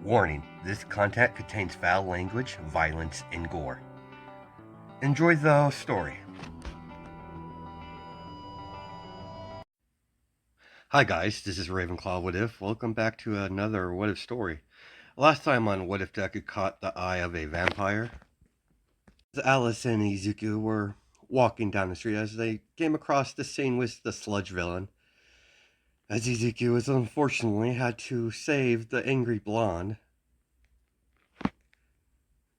Warning, this content contains foul language, violence, and gore. Enjoy the story. Hi guys, this is Ravenclaw What If. Welcome back to another What If story. Last time on What If Deku caught the eye of a vampire. Alice and Izuku were walking down the street as they came across the scene with the sludge villain. As Izuku was unfortunately had to save the angry blonde.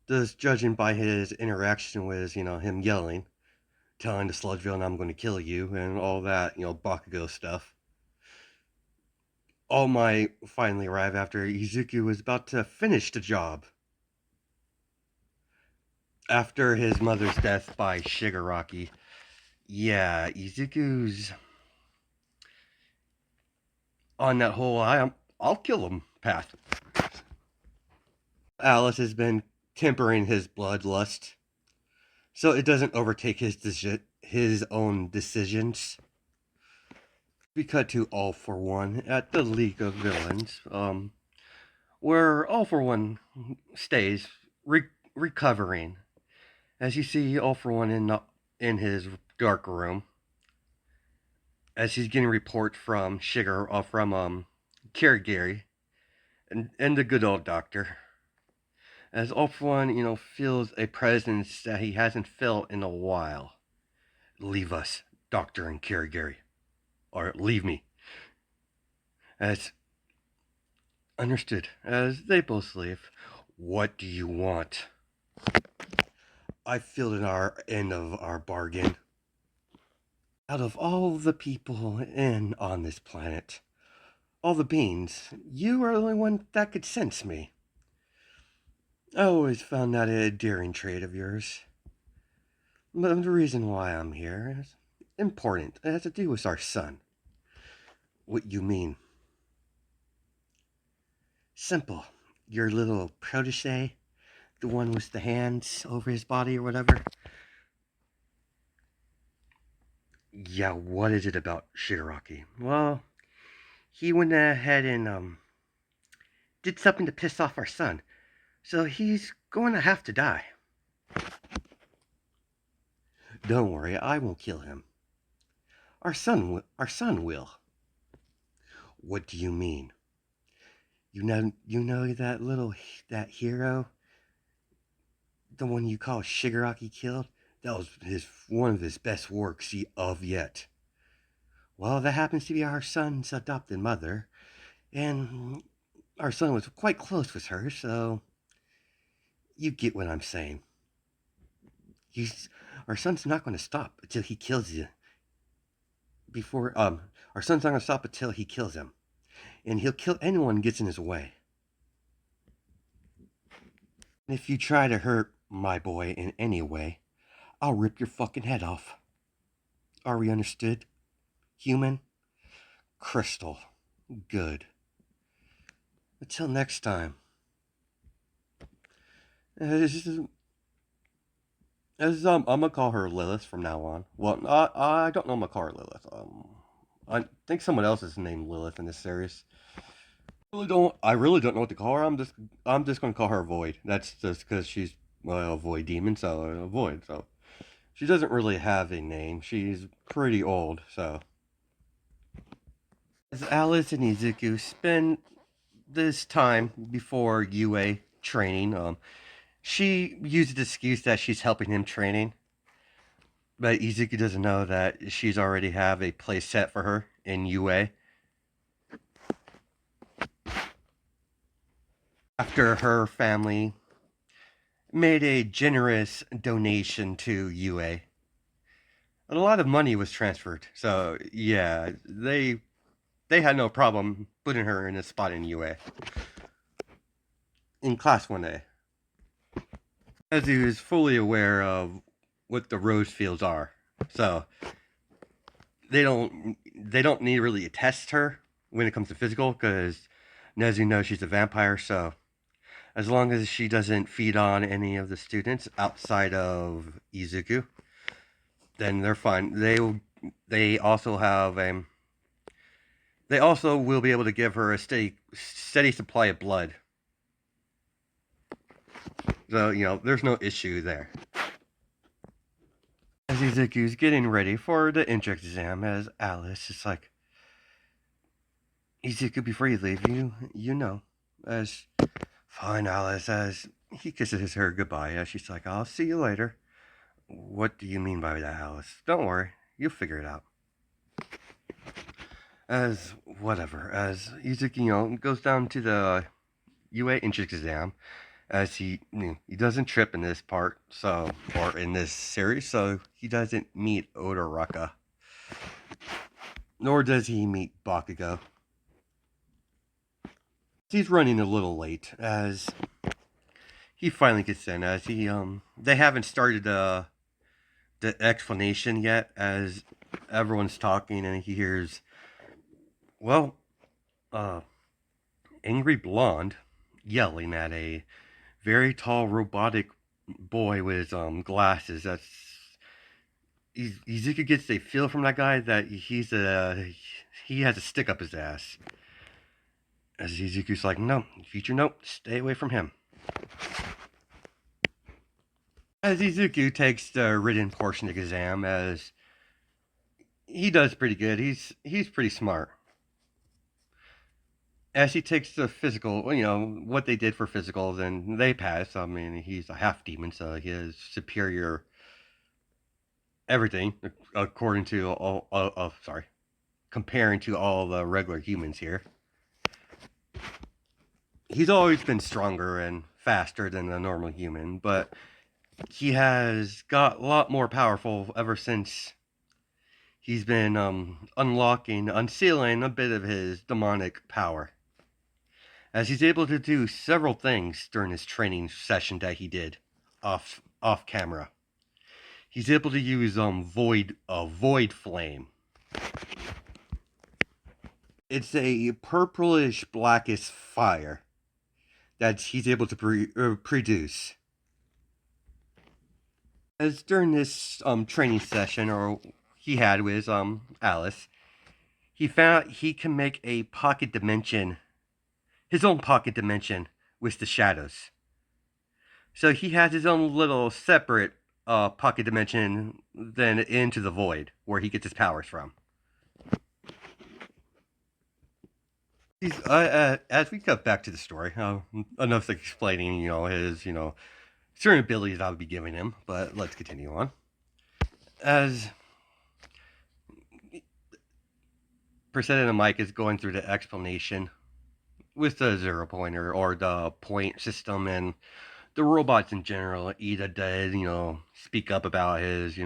Just judging by his interaction with, him yelling, telling the sludge villain I'm going to kill you, and all that, Bakugo stuff. All Might finally arrive after Izuku was about to finish the job. After his mother's death by Shigaraki. Yeah, Izuku's on that whole I'll kill him path. Alice has been tempering his bloodlust so it doesn't overtake his own decisions. We cut to All For One at the League of Villains, where All For One stays recovering. As you see All For One in his dark room, as he's getting report from Kirigiri, and the good old doctor. As All For One, feels a presence that he hasn't felt in a while. Leave us, Doctor and Kirigiri, or leave me. As understood, as they both leave. What do you want? I feel in our end of our bargain. Out of all the people on this planet, all the beings, you are the only one that could sense me. I always found that a daring trait of yours. But the reason why I'm here is important. It has to do with our son. What you mean? Simple. Your little protege, the one with the hands over his body or whatever. Yeah, what is it about Shigaraki? Well, he went ahead and did something to piss off our son. So he's going to have to die. Don't worry, I won't kill him. Our son will. What do you mean? You know that hero, the one you call Shigaraki killed. That was one of his best works of yet. Well, that happens to be our son's adopted mother, and our son was quite close with her, so you get what I'm saying. Our son's not going to stop until he kills you. Our son's not going to stop until he kills him, and he'll kill anyone who gets in his way. And if you try to hurt my boy in any way, I'll rip your fucking head off. Are we understood? Human? Crystal. Good. Until next time. I'm gonna call her Lilith from now on. Well, I don't know. I'm gonna call her Lilith. I think someone else is named Lilith in this series. I really don't know what to call her. I'm just gonna call her Void. That's just because she's a Void demon, so a Void. So she doesn't really have a name. She's pretty old, so. As Alice and Izuku spend this time before UA training, she used the excuse that she's helping him training. But Izuku doesn't know that she's already have a place set for her in UA. After her family made a generous donation to UA. And a lot of money was transferred. So yeah, they had no problem putting her in a spot in UA. In Class 1A. As he was fully aware of what the rose fields are. So they don't need to really test her when it comes to physical, because as you know, she's a vampire, so as long as she doesn't feed on any of the students outside of Izuku, then they're fine. They also will be able to give her a steady supply of blood So, there's no issue there. As Izuku's getting ready for the entrance exam, as Alice is like, Izuku, before you leave, you know, as fine Alice, as he kisses her goodbye, as she's like, I'll see you later. What do you mean by that, Alice? Don't worry, you'll figure it out. As whatever, as Izuku, goes down to the UA entrance exam, as he doesn't trip in this part, or in this series, so he doesn't meet Odoraka, nor does he meet Bakugo. He's running a little late, as he finally gets in, as they haven't started the explanation yet, as everyone's talking, and he hears, well, angry blonde yelling at a very tall robotic boy with glasses. Izuku gets a feel from that guy that he has a stick up his ass. As Izuku's like, no, future nope, stay away from him. As Izuku takes the written portion of the exam, as he does pretty good. He's pretty smart. As he takes the physical, what they did for physicals, and they pass. I mean, he's a half demon, so he has superior everything according to comparing to all the regular humans here. He's always been stronger and faster than a normal human, but he has got a lot more powerful ever since he's been unsealing a bit of his demonic power. As he's able to do several things during his training session that he did off camera. He's able to use void flame. It's a purplish blackish fire that he's able to produce. As during this training session, or he had with Alice, he found he can make a pocket dimension, his own pocket dimension with the shadows. So he has his own little separate pocket dimension then into the void where he gets his powers from. As we cut back to the story, enough explaining, his, certain abilities I would be giving him, but let's continue on. As Percent and Mike is going through the explanation with the zero pointer or the point system and the robots in general, Ida did, speak up about his,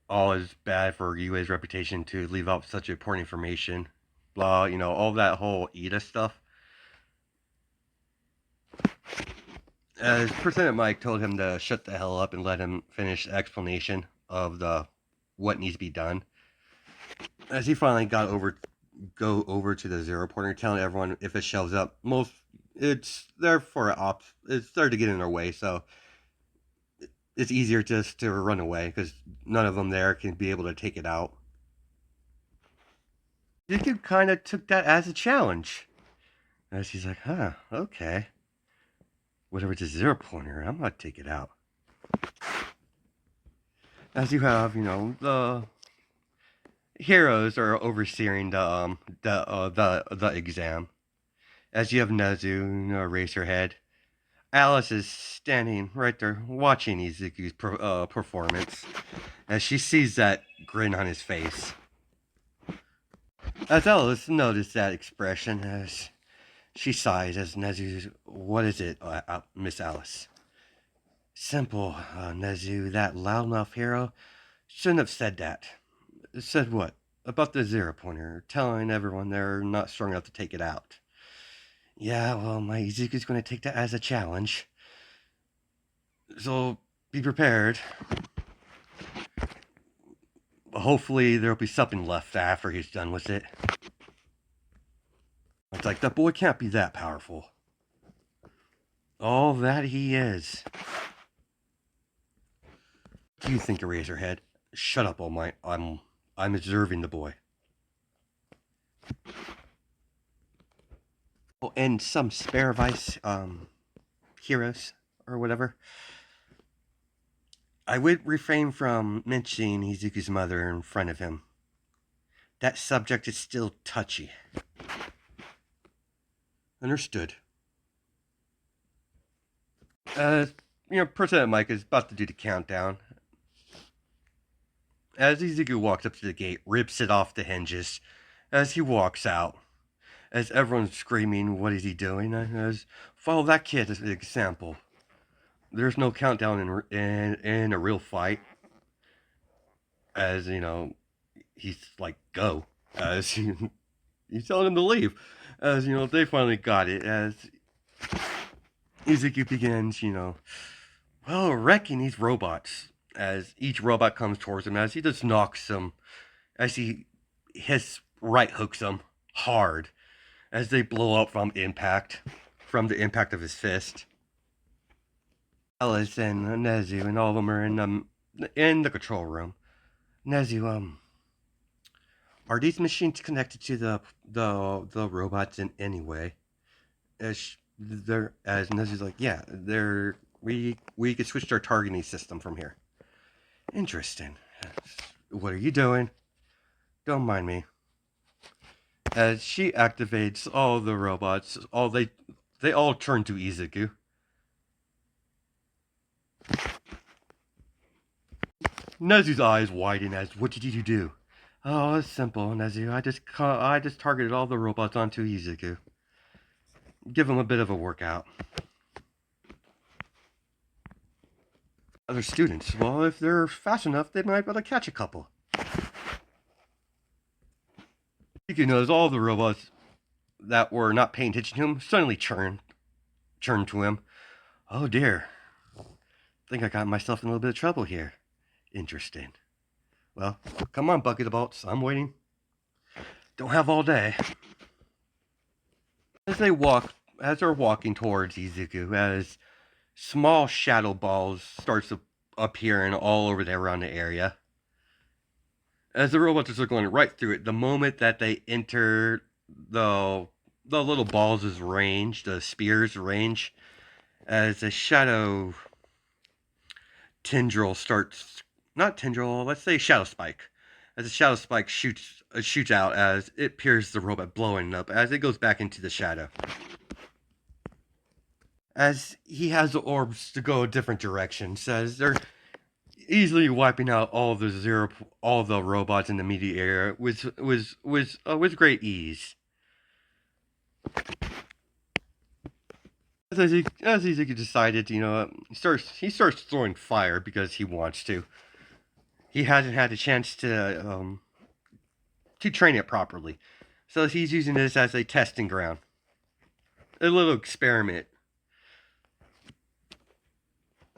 all is bad for UA's reputation to leave out such important information. Blah, all that whole Ida stuff. As President Mike told him to shut the hell up and let him finish the explanation of what needs to be done. As he finally go over to the zero pointer, telling everyone if it shows up, it's there for it's there to get in their way, so it's easier just to run away because none of them there can be able to take it out. Deku kind of took that as a challenge. As he's like, huh, okay. Whatever it's a zero pointer, I'm gonna take it out. As you have, the heroes are overseeing the exam. As you have Nezu raise her head. Alice is standing right there watching Izuku's performance as she sees that grin on his face. As Alice noticed that expression, as she sighs as Nezu, what is it, Miss Alice? Simple, Nezu, that loudmouth hero shouldn't have said that. Said what? About the zero pointer, telling everyone they're not strong enough to take it out. Yeah, well, my Izuku's going to take that as a challenge. So, be prepared. Hopefully, there'll be something left after he's done with it. It's like, that boy can't be that powerful. All that he is. Do you think, Eraserhead? Shut up, All Might. I'm observing the boy. Oh, and some spare advice, heroes or whatever. I would refrain from mentioning Izuku's mother in front of him. That subject is still touchy. Understood. Uh, President Mike is about to do the countdown. As Izuku walks up to the gate, rips it off the hinges. As he walks out, as everyone's screaming, what is he doing? As follow that kid as an example. There's no countdown in a real fight. As he's like, go. As he's telling him to leave. As they finally got it. As Izuku begins, wrecking these robots. As each robot comes towards him, as he just knocks them, as his right hooks them hard, as they blow up from the impact of his fist. Alice and Nezu and all of them are in the control room. Nezu, are these machines connected to the robots in any way? As Nezu's like, yeah, we could switch our targeting system from here. Interesting. What are you doing? Don't mind me. As she activates all the robots, they all turn to Izuku. Nezu's eyes widen as, what did you do? Oh, it's simple, Nezu. I just targeted all the robots onto Izuku. Give him a bit of a workout. Other students, well, if they're fast enough, they might be able to catch a couple. Izuku knows all the robots that were not paying attention to him suddenly churned to him. Oh dear. Think I got myself in a little bit of trouble here. Interesting. Well, come on, Bucket of Bolts. I'm waiting. Don't have all day. As they're walking towards Izuku, as small shadow balls starts appearing all over there around the area. As the robots are going right through it, the moment that they enter the little balls' range, the spears' range, as a shadow tendril starts, not tendril, let's say shadow spike. As a shadow spike shoots out as it pierces the robot, blowing up as it goes back into the shadow. As he has the orbs to go different directions, as they're easily wiping out all the robots in the immediate area with great ease. As Izuku decided, he starts throwing fire because he wants to. He hasn't had a chance to train it properly, so he's using this as a testing ground, a little experiment.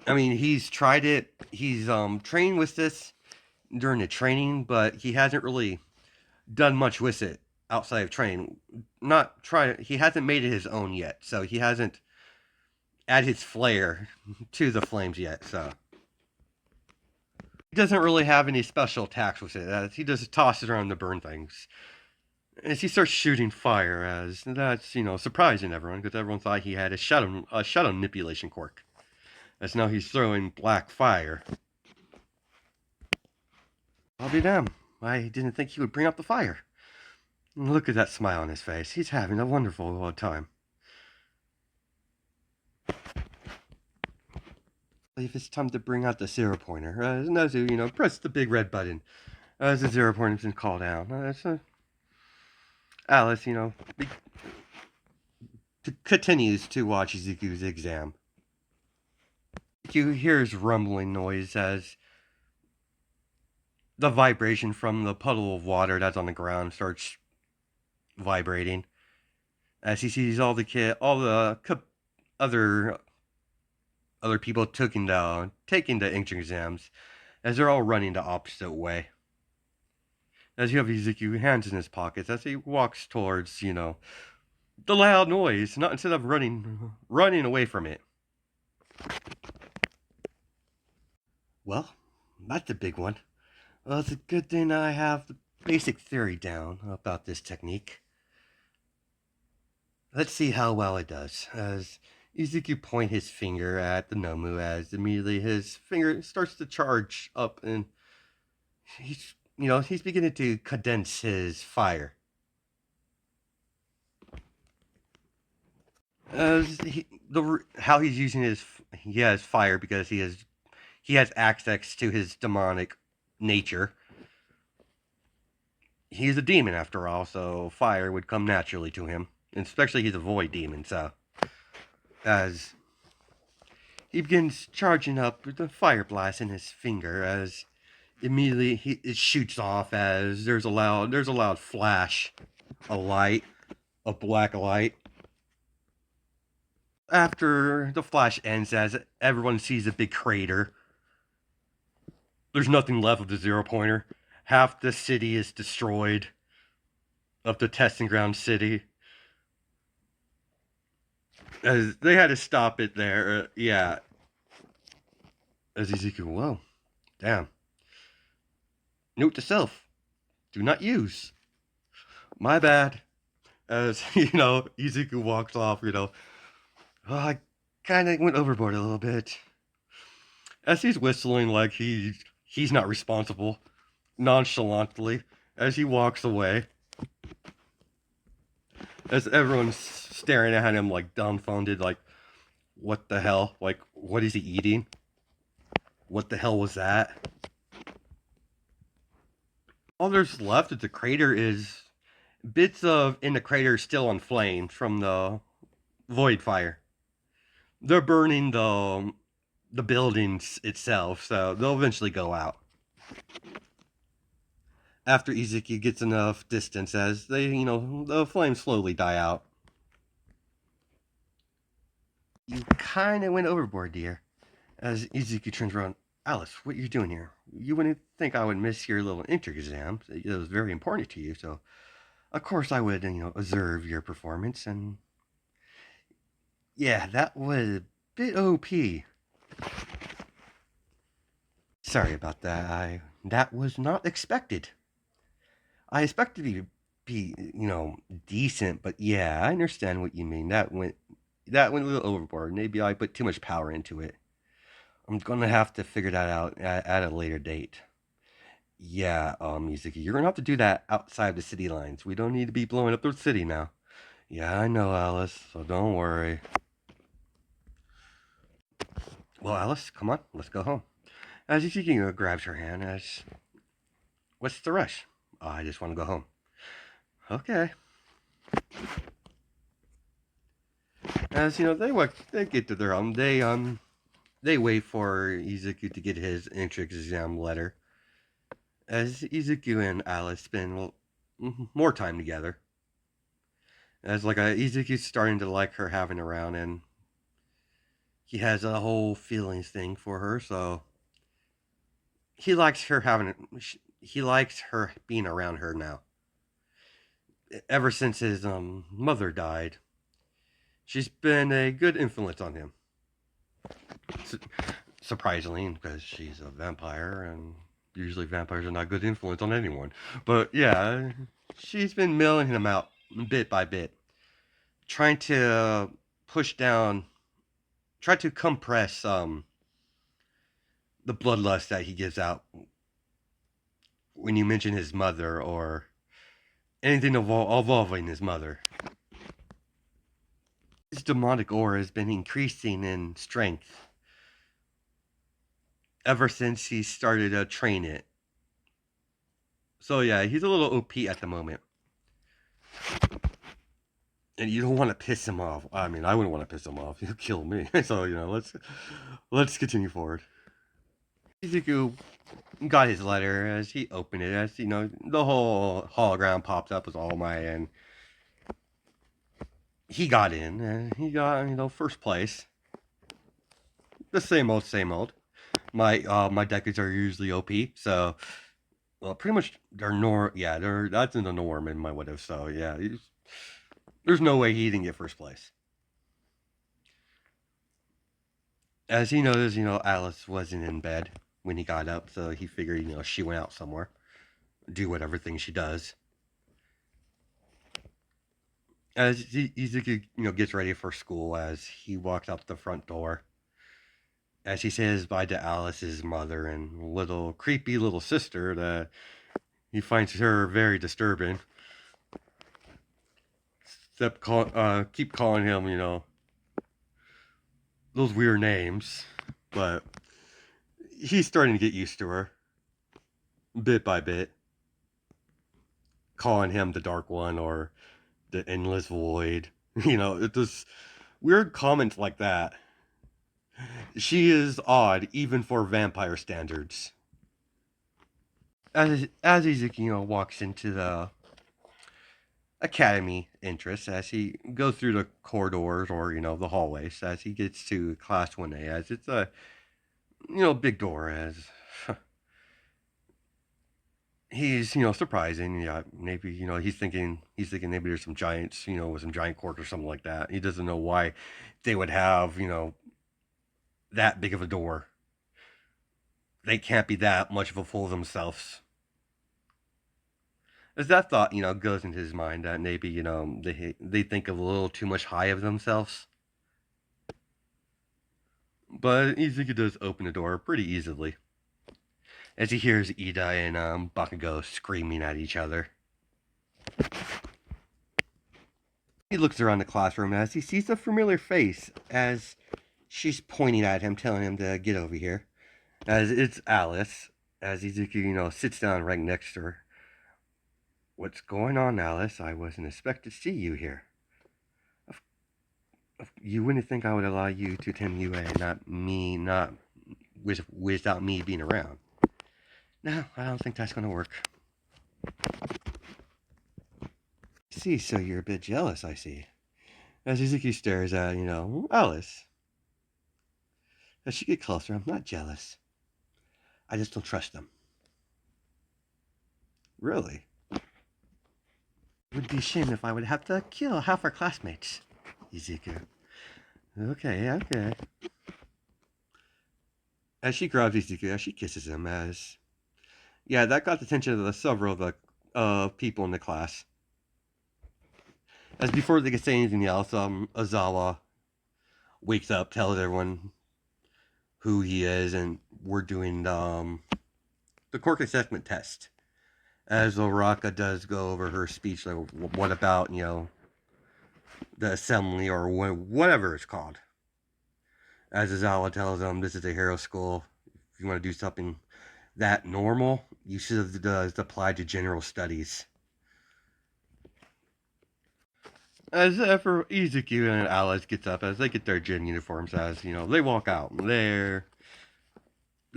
I mean, he's tried it. He's trained with this during the training, but he hasn't really done much with it outside of training. He hasn't made it his own yet, so he hasn't added his flair to the flames yet. So he doesn't really have any special attacks with it. He just tosses around to burn things. As he starts shooting fire, as that's surprising everyone because everyone thought he had a shadow manipulation quirk. As now he's throwing black fire. I'll be damned. I didn't think he would bring up the fire. Look at that smile on his face. He's having a wonderful time. If it's time to bring out the zero pointer, Nezu, press the big red button. As the zero pointer's been called down. Alice, continues to watch Izuku's exam. Izuku hears rumbling noise as the vibration from the puddle of water that's on the ground starts vibrating. As he sees all the other people taking the entrance exams, as they're all running the opposite way. As you have Izuku hands in his pockets as he walks towards, the loud noise, not instead of running away from it. Well, that's a big one. Well, it's a good thing I have the basic theory down about this technique. Let's see how well it does. As Izuku point his finger at the Nomu as immediately his finger starts to charge up, and he's beginning to condense his fire. As how he's using he has fire because he has access to his demonic nature. He's a demon after all, so fire would come naturally to him, and especially he's a void demon. So as he begins charging up with the fire blast in his finger, as immediately it shoots off as there's a loud flash, a light, a black light. After the flash ends, as everyone sees a big crater, there's nothing left of the zero pointer. Half the city is destroyed of the testing ground city. As they had to stop it there. Yeah. As Ezekiel, whoa, damn. Note to self: do not use. My bad. As Ezekiel walks off. Oh, I kind of went overboard a little bit. As he's whistling like he's not responsible, nonchalantly, as he walks away, as everyone's staring at him like dumbfounded, like, what the hell? Like, what is he eating? What the hell was that? All there's left of the crater is bits of in the crater still on flame from the void fire. They're burning the buildings itself, so they'll eventually go out. After Izuki gets enough distance, as the flames slowly die out. You kind of went overboard, dear. As Izuki turns around, Alice, what are you doing here? You wouldn't think I would miss your little intro exam. It was very important to you, so of course I would, observe your performance. And yeah, that was a bit OP. Sorry about that. That was not expected. I expected you to be, decent, but yeah, I understand what you mean. That went a little overboard. Maybe I put too much power into it. I'm gonna have to figure that out at a later date. Yeah, Mizuki, you're gonna have to do that outside the city lines. We don't need to be blowing up the city now. Yeah, I know, Alice, so don't worry. Well, Alice, come on, let's go home. As Izuki grabs her hand, what's the rush? Oh, I just want to go home. Okay. As they get to their home. They wait for Izuku to get his entrance exam letter. As Izuku and Alice spend more time together. As Izuku's starting to like her having around, and he has a whole feelings thing for her, so he likes her he likes her being around her now. Ever since his mother died, she's been a good influence on him. Surprisingly, because she's a vampire, and usually vampires are not good influence on anyone. But yeah, she's been milling him out bit by bit, trying to push down, try to compress the bloodlust that he gives out when you mention his mother or anything involving his mother. His demonic aura has been increasing in strength ever since he started to train it. So yeah, he's a little OP at the moment. And you don't want to piss him off. I mean, I wouldn't want to piss him off. He'll kill me. So let's continue forward. Izuku got his letter as he opened it. As the whole hologram popped up as All Might, and he got in, and he got first place. The same old, same old. My decades are usually OP, so well, pretty much that's in the norm in my what if. So yeah, there's no way he didn't get first place. As he knows, Alice wasn't in bed when he got up, so he figured, she went out somewhere, do whatever thing she does. As Izuku, gets ready for school, as he walks out the front door, as he says bye to Alice's mother and little creepy little sister that he finds her very disturbing. Keep calling him, those weird names, but he's starting to get used to her bit by bit, calling him the Dark One or the Endless Void. It just weird comments like that. She is odd, even for vampire standards. As Izuki, walks into the academy entrance, as he goes through the corridors or the hallways, as he gets to class 1A, as it's a big door, as he's surprising. Yeah, maybe he's thinking maybe there's some giants, with some giant Quirk or something like that. He doesn't know why they would have that big of a door. They can't be that much of a fool themselves. As that thought goes into his mind, that maybe they think a little too much high of themselves. But Izuku does open the door pretty easily, as he hears Ida and Bakugo screaming at each other. He looks around the classroom as he sees a familiar face, as she's pointing at him, telling him to get over here. As it's Alice, as Izuku, sits down right next to her. What's going on, Alice? I wasn't expected to see you here. You wouldn't think I would allow you to attend UA, not without me being around. No, I don't think that's going to work. See, so you're a bit jealous, I see. As Izuki stares at, Alice. As she gets closer, I'm not jealous. I just don't trust them. Really? It would be a shame if I would have to kill half our classmates. Izuku. Okay. As she grabs Izuku, as she kisses him, as... Yeah, that got the attention of several of the people in the class. As before they could say anything else, Ozawa wakes up, tells everyone who he is, and we're doing the Quirk assessment test. As Oraka does go over her speech, like, what about, the assembly or whatever it's called. As Ozawa tells them, this is a hero school. If you want to do something that normal, you should have applied to general studies. As for Izuku and Alice gets up, as they get their gym uniforms, as they walk out. They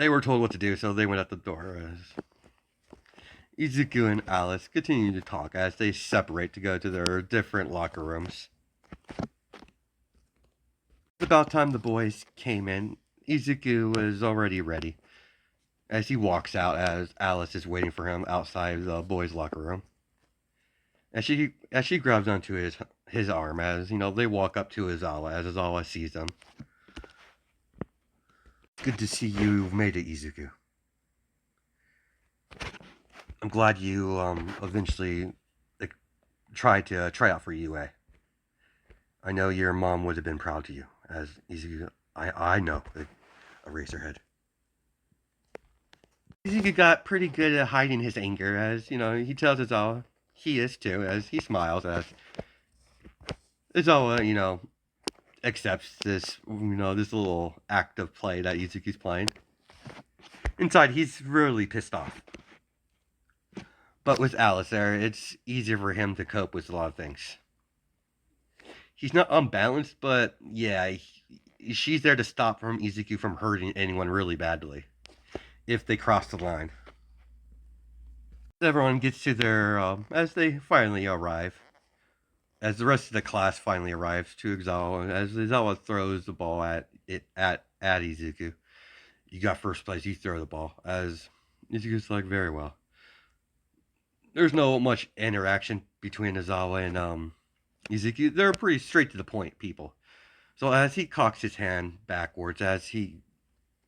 were told what to do, so they went out the door. As Izuku and Alice continue to talk as they separate to go to their different locker rooms. About time the boys came in, Izuku was already ready. As he walks out, as Alice is waiting for him outside the boys' locker room. As she grabs onto his arm, as they walk up to Izawa, as Izawa sees them. Good to see you've made it, Izuku. I'm glad you eventually tried to try out for UA. I know your mom would have been proud of you, as Izuku. I know, Eraserhead. Izuku got pretty good at hiding his anger, as he tells Izawa he is too, as he smiles, as Izawa accepts this this little act of play that Izuku's playing. Inside, he's really pissed off. But with Alice there, it's easier for him to cope with a lot of things. He's not unbalanced, but yeah, she's there to stop Izuku from hurting anyone really badly if they cross the line. Everyone gets to their as they finally arrive. As the rest of the class finally arrives to Izawa, as Izawa throws the ball at Izuku. You got first place, you throw the ball. As Izuku's like, very well. There's no much interaction between Izawa and Izuku. They're pretty straight to the point people. So as he cocks his hand backwards, as he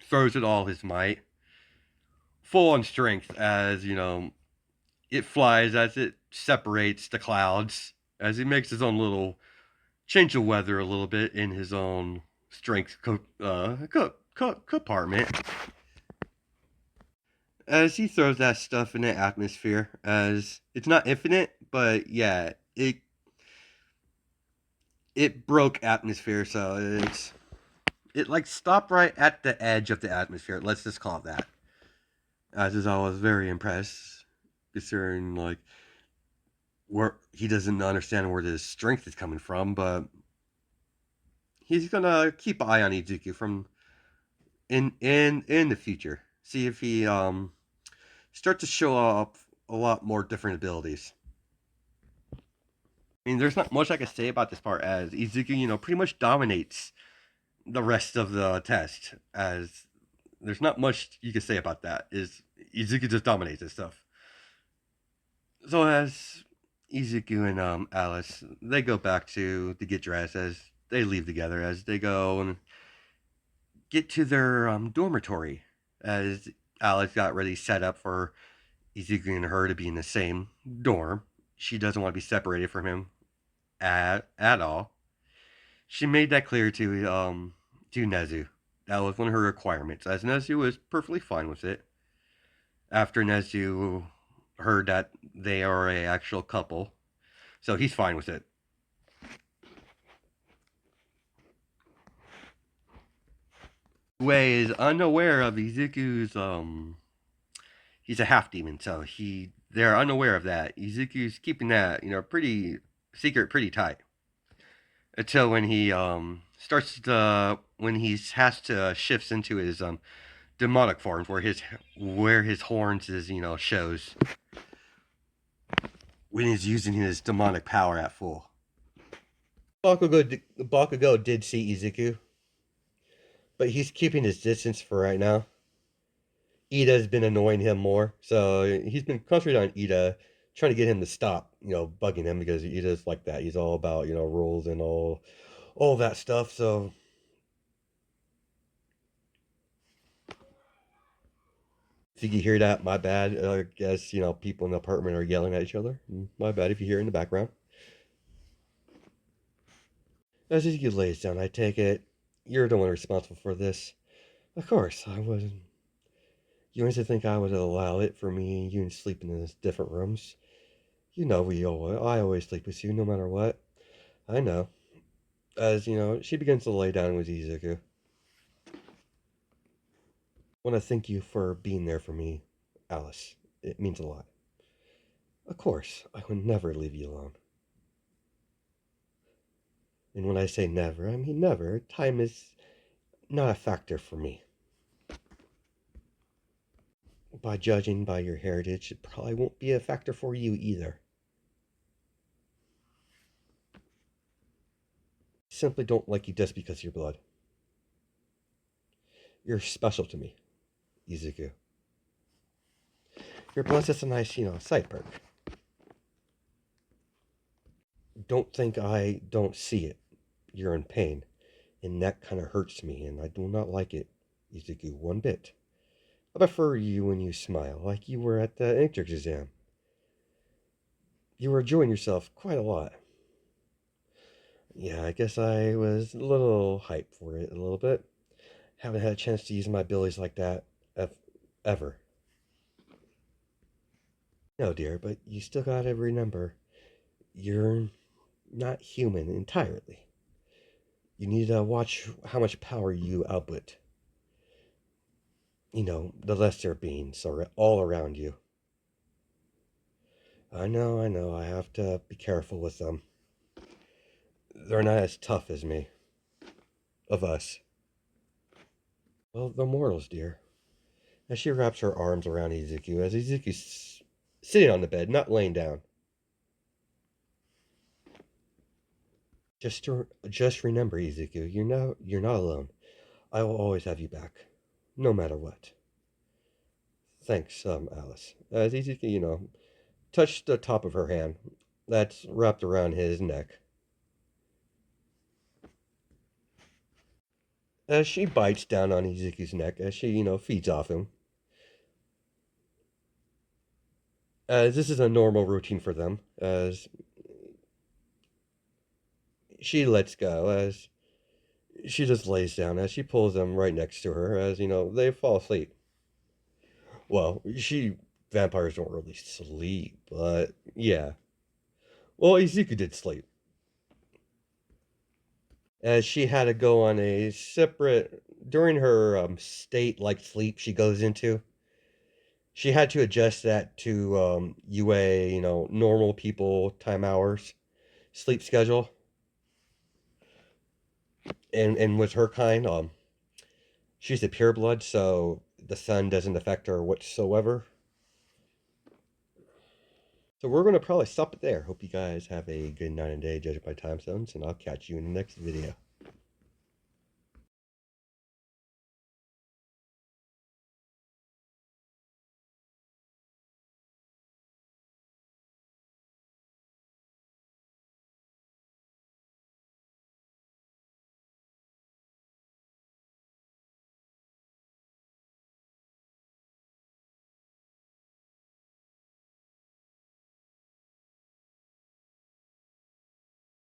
throws it all his might, full on strength, as it flies, as it separates the clouds. as he makes his own little change of weather a little bit in his own strength compartment. As he throws that stuff in the atmosphere, as it's not infinite, but yeah, it broke atmosphere, so it like stopped right at the edge of the atmosphere. Let's just call it that. As is, I was very impressed, considering like where he doesn't understand where the strength is coming from, but he's gonna keep an eye on Izuku from in the future. See if he starts to show up a lot more different abilities. I mean, there's not much I can say about this part, as Izuku, pretty much dominates the rest of the test. As there's not much you can say about that. Is Izuku just dominates this stuff. So as Izuku and Alice, they go back to get dressed, as they leave together, as they go and get to their dormitory, as Alice got ready set up for Izuku and her to be in the same dorm. She doesn't want to be separated from him at all. She made that clear to Nezu. That was one of her requirements, as Nezu was perfectly fine with it. After Nezu heard that they are a actual couple, so he's fine with it. Wei is unaware of Izuku's he's a half demon, so they're unaware of that. Izuku's keeping that, pretty secret, pretty tight. Until when he starts to when he has to shifts into his demonic forms, where his horns is, shows when he's using his demonic power at full. Bakugo did see Izuku, but he's keeping his distance for right now. Ida's been annoying him more, so he's been concentrating on Ida, trying to get him to stop, bugging him, because Ida's like that. He's all about, rules and all that stuff. So if you can hear that, my bad. I guess people in the apartment are yelling at each other. My bad if you hear it in the background. As Izuku lays down, I take it you're the one responsible for this. Of course, I wasn't. You used to think I would allow it for me and you sleeping in different rooms. I always sleep with you no matter what. I know. As she begins to lay down with Izuku. I want to thank you for being there for me, Alice. It means a lot. Of course, I would never leave you alone. And when I say never, I mean never. Time is not a factor for me. By judging by your heritage, it probably won't be a factor for you either. I simply don't like you just because of your blood. You're special to me, Izuku. Your blood's just a nice, side perk. Don't think I don't see it. You're in pain, and that kind of hurts me, and I do not like it, Izuku, one bit. I prefer you when you smile, like you were at the entrance exam. You were enjoying yourself quite a lot. Yeah, I guess I was a little hyped for it a little bit. Haven't had a chance to use my abilities like that ever. No, dear, but you still gotta remember, you're not human entirely. You need to watch how much power you output. The lesser beings are all around you. I know, I have to be careful with them. They're not as tough as me. Of us. Well, they're mortals, dear. As she wraps her arms around Izuku, as Izuku's sitting on the bed, not laying down. Just remember, Izuku, you're not alone. I will always have you back, no matter what. Thanks, Alice. As Izuku, touched the top of her hand that's wrapped around his neck. As she bites down on Izuku's neck, as she, feeds off him. As this is a normal routine for them, as she lets go as she just lays down as she pulls them right next to her as, they fall asleep. Well, vampires don't really sleep, but yeah. Well, Izuku did sleep. As she had to go on a separate, during her state like sleep she goes into, she had to adjust that to UA, normal people time hours sleep schedule. And with her kind, she's a pureblood, so the sun doesn't affect her whatsoever. So we're going to probably stop it there. Hope you guys have a good night and day, judging by time zones, and I'll catch you in the next video.